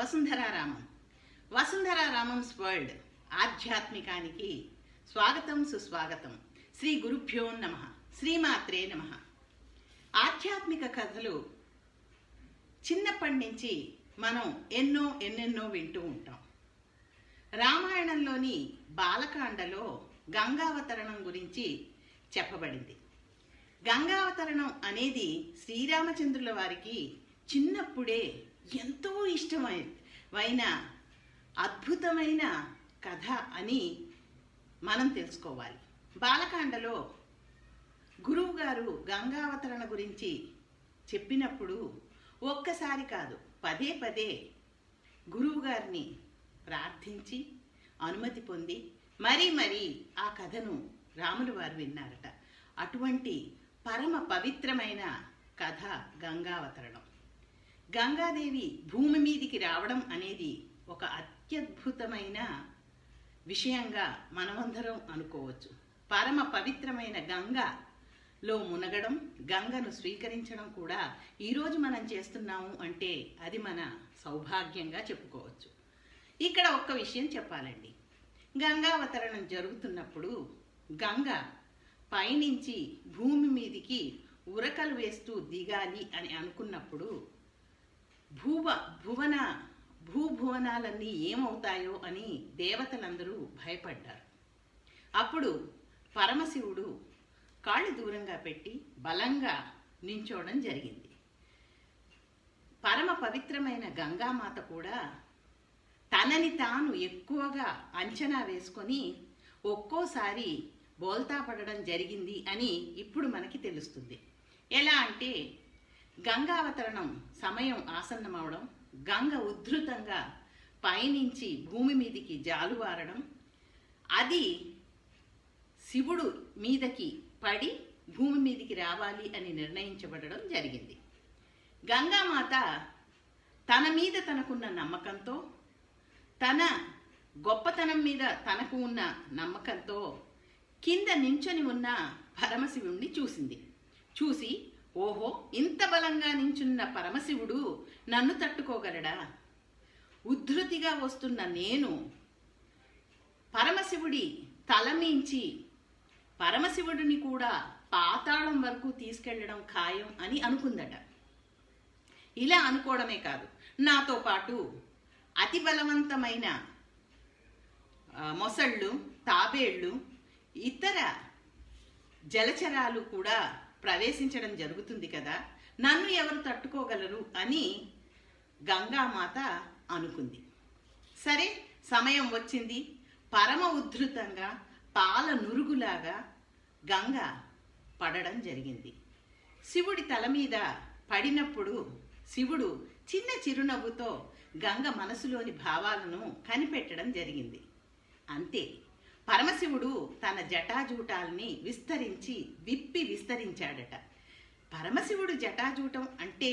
వసుంధరారామం. వసుంధరారామమ్స్ world ఆధ్యాత్మికానికి స్వాగతం, సుస్వాగతం. శ్రీ గురుభ్యో నమః, శ్రీమాత్రే నమః. ఆధ్యాత్మిక కథలు చిన్నప్పటి నుంచి మనం ఎన్నెన్నో వింటూ ఉంటాం. రామాయణంలోని బాలకాండలో గంగావతరణం గురించి చెప్పబడింది. గంగావతరణం అనేది శ్రీరామచంద్రుల వారికి చిన్నప్పుడే ఎంతో ఇష్టమైన అద్భుతమైన కథ అని మనం తెలుసుకోవాలి. బాలకాండలో గురువు గారు గంగావతరణ గురించి చెప్పినప్పుడు ఒక్కసారి కాదు, పదే పదే గురువు గారిని ప్రార్థించి అనుమతి పొంది మరీ ఆ కథను రాములు వారు విన్నారట. అటువంటి పరమ పవిత్రమైన కథ గంగావతరణం. గంగాదేవి భూమి మీదికి రావడం అనేది ఒక అత్యద్భుతమైన విషయంగా మనమందరం అనుకోవచ్చు. పరమ పవిత్రమైన గంగలో మునగడం, గంగను స్వీకరించడం కూడా ఈరోజు మనం చేస్తున్నాము అంటే అది మన సౌభాగ్యంగా చెప్పుకోవచ్చు. ఇక్కడ ఒక్క విషయం చెప్పాలండి. గంగావతరణం జరుగుతున్నప్పుడు గంగ పైనుంచి భూమి మీదికి ఉరకలు వేస్తూ దిగాలి అని అనుకున్నప్పుడు భూభువనాలన్నీ ఏమవుతాయో అని దేవతలందరూ భయపడ్డారు. అప్పుడు పరమశివుడు కాళ్ళు దూరంగా పెట్టి బలంగా నించోవడం జరిగింది. పరమ పవిత్రమైన గంగామాత కూడా తనని తాను ఎక్కువగా అంచనా వేసుకొని ఒక్కోసారి బోల్తా పడడం జరిగింది అని ఇప్పుడు మనకి తెలుస్తుంది. ఎలా అంటే గంగావతరణం సమయం ఆసన్నమవడం, గంగ ఉద్ధృతంగా పైనుంచి భూమి మీదికి జాలువారడం, అది శివుడు మీదకి పడి భూమి మీదికి రావాలి అని నిర్ణయించబడడం జరిగింది. గంగామాత తన మీద తనకున్న నమ్మకంతో, తన గొప్పతనం మీద తనకు ఉన్న నమ్మకంతో కింద నించొని ఉన్న పరమశివుణ్ణి చూసి ఓహో, ఇంత బలంగా నించున్న పరమశివుడు నన్ను తట్టుకోగలడా? ఉద్ధృతిగా వస్తున్న నేను పరమశివుడి తలమించి పరమశివుడిని కూడా పాతాళం వరకు తీసుకెళ్లడం ఖాయం అని అనుకుందట. ఇలా అనుకోవడమే కాదు, నాతో పాటు అతి బలవంతమైన మొసళ్ళు, తాబేళ్లు, ఇతర జలచరాలు కూడా ప్రవేశించడం జరుగుతుంది కదా, నన్ను ఎవరు తట్టుకోగలరు అని గంగామాత అనుకుంది. సరే, సమయం వచ్చింది. పరమ ఉద్ధృతంగా పాల నురుగులాగా గంగ పడడం జరిగింది. శివుడి తల మీద పడినప్పుడు శివుడు చిన్న చిరునవ్వుతో గంగ మనసులోని భావాలను కనిపెట్టడం జరిగింది. అంతే, పరమశివుడు తన జటాజూటాల్ని విస్తరించాడట. పరమశివుడు జటాజూటం అంటే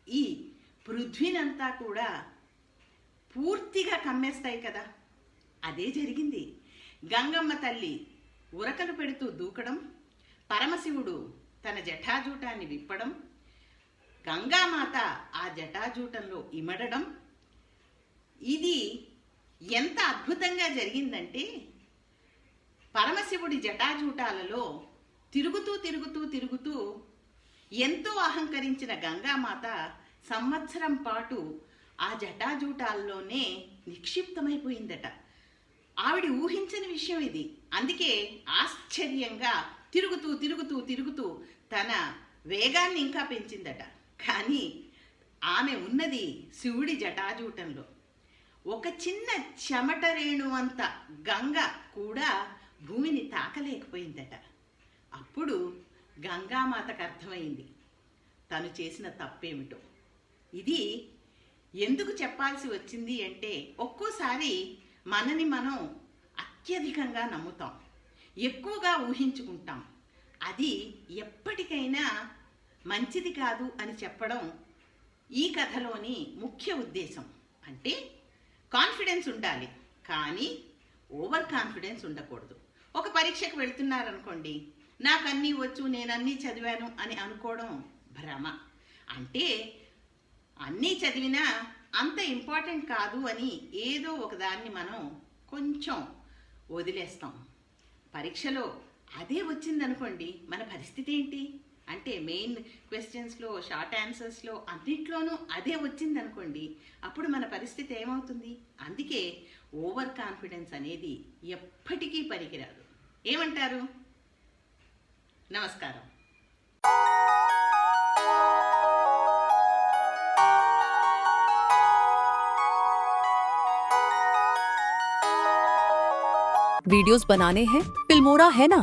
ఈ పృథ్వీనంతా కూడా పూర్తిగా కమ్మేస్తాయి కదా, అదే జరిగింది. గంగమ్మ తల్లి ఉరకలు పెడుతూ దూకడం, పరమశివుడు తన జటాజూటాన్ని విప్పడం, గంగామాత ఆ జటాజూటంలో ఇమడడం, ఇది ఎంత అద్భుతంగా జరిగిందంటే పరమశివుడి జటాజూటాలలో తిరుగుతూ ఎంతో అహంకరించిన గంగామాత సంవత్సరం పాటు ఆ జటాజూటాల్లోనే నిక్షిప్తమైపోయిందట. ఆవిడ ఊహించని విషయం ఇది. అందుకే ఆశ్చర్యంగా తిరుగుతూ తన వేగాన్ని ఇంకా పెంచిందట. కానీ ఆమె ఉన్నది శివుడి జటాజూటంలో. ఒక చిన్న చెమట రేణువంత గంగ కూడా భూమిని తాకలేకపోయిందట. అప్పుడు గంగామాతకు అర్థమైంది తను చేసిన తప్పేమిటో. ఇది ఎందుకు చెప్పాల్సి వచ్చింది అంటే, ఒక్కోసారి మనని మనం అత్యధికంగా నమ్ముతాం, ఎక్కువగా ఊహించుకుంటాం. అది ఎప్పటికైనా మంచిది కాదు అని చెప్పడం ఈ కథలోని ముఖ్య ఉద్దేశం. అంటే కాన్ఫిడెన్స్ ఉండాలి, కానీ ఓవర్ కాన్ఫిడెన్స్ ఉండకూడదు. ఒక పరీక్షకు వెళ్తున్నారనుకోండి, నాకు అన్నీ వచ్చు, నేను అన్నీ చదివాను అని అనుకోవడం భ్రమ. అంటే అన్నీ చదివినా అంత ఇంపార్టెంట్ కాదు అని ఏదో ఒకదాన్ని మనం కొంచెం వదిలేస్తాం. పరీక్షలో అదే వచ్చిందనుకోండి, మన పరిస్థితి ఏంటి అంటే మెయిన్ క్వశ్చన్స్లో, షార్ట్ ఆన్సర్స్లో అన్నిట్లోనూ అదే వచ్చిందనుకోండి, అప్పుడు మన పరిస్థితి ఏమవుతుంది? అందుకే ఓవర్ కాన్ఫిడెన్స్ అనేది ఎప్పటికీ పనికిరాదు. ఏమంటారు? నమస్కారం. वीडियोस बनाने हैं, फिल्मोरा है ना।